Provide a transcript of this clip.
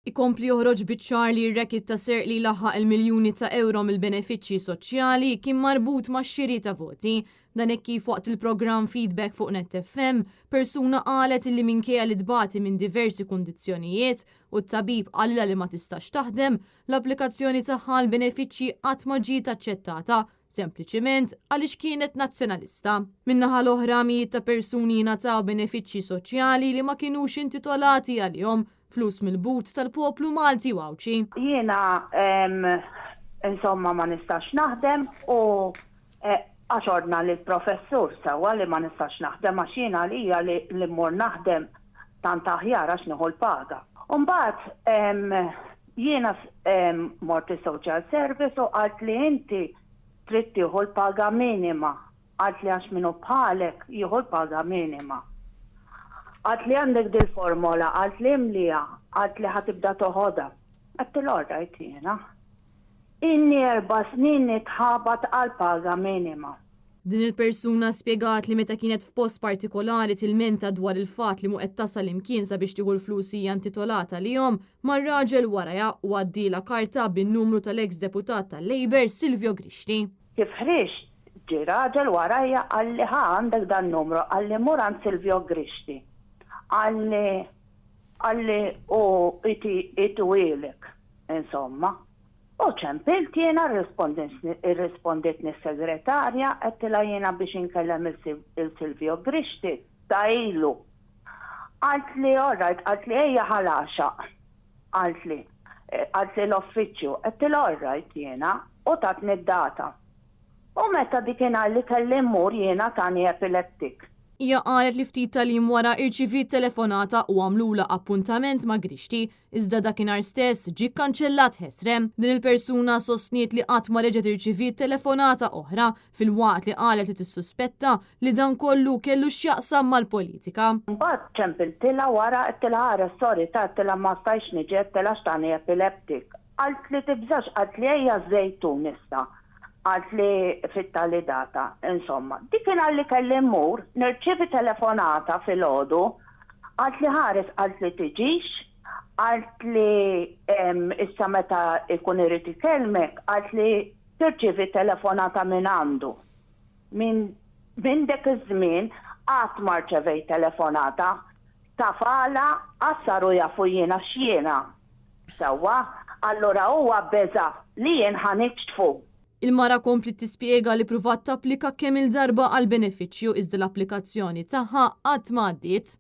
Ikompli joħroġ biċ-ċar li r-rekit ta' serq li laħħaq il-miljuni ta' euro mill-benefiċċji soċjali kien marbut ma' xiri ta' voti. Dan hekk kif waqt il-programm Feedback fuq Net FM, persuna qalet li minkejja li tbati minn diversi kundizzjonijiet u t-tabib qalilha li ma tistax taħdem, l-applikazzjoni tagħha l-benefiċċji qatt ma ġiet aċċettata sempliċiment għaliex kienet nazzjonalista. Min-naħa l-oħra mijiet ta' persuni jingħataw benefiċċji soċjali li ma kinux intitolati għalihom flus mill-but tal-poplu Malti u Awċi. Jiena insomma ma nistax naħdem u għaxordna li l-professur sewa li ma nistax naħdem għax jiena li hija li mmur naħdem tant aħjar għax nieħu l-paga. Mbagħad jiena morti social service u għalt li inti trid tieħu l-paga minima. Għalt li għax minnu bħalek jieħu l-paga minima. Għalt li għandek dil-formola, għalt li mlija, għalt li ħatibda toħoda. Għalt l-ordajt jena. Inni 4 snin nitħabat għal-paga minima. Din il-persuna spjegat li meta kienet f'post partikolari tilmenta dwar il-fat li muqed tasal imkien sabiex tieħu l-flus hija intitolata lihom mar-raġel waraja u għaddila karta bin-numru tal-ex deputat tal-Labor Silvio Grixti. Kif ħriġt ġi raġel warajja għalli għandek dan numru għalli muran Silvio Grixti. Għalli u itu ilek, insomma. U ċempilt jena irrispondetni segretarja għettila jena biex inkellem il-Silvio Grixti ta' ilu. Għalt li orrajt, għalt li eja ħalaxa, għalt li l-offiċju, għettila orrajt jena u tatni d-data. U meta dikin għalli kellim mur jena tani epileptik. Hija qalet li ftit tal-jiem wara irċivit telefonata u għamlula appuntament ma' Grixti, iżda dakinhar stess ġie kkanċellat ħesrem. Din il-persuna sostniet li qatt ma reġgħet irċivit telefonata oħra fil-waqt li qalet li tissuspetta li dan kollu kellu x'jaqsam mal-politika. Mbagħad ċempiltilha wara qedtilha ħares sorry qedtilha ma stajx niġi qedtilha x'tani epileptik. Qalt li tibżax qalt li ejja żejtun issa. Għalt li fit-tali data, insomma. Dikin għalli kelli mmur, nirċivi telefonata fil-ħodu, għalt li ħares għalt li tiġix, għalt li issa meta ikun irrid ikellmek, għalt li tirċivi telefonata minn għandu. Minn dek iż-żmien qatt ma rċevej telefonata, tafala assaru jafu jiena x'jiena. Sewwa, allura huwa beża li jien ħaniġt fuq. Il-mara kompli tispjega li pruvat tapplika kemm il-darba għal benefiċċju iżda l-applikazzjoni tagħha qatt ma għaddiet.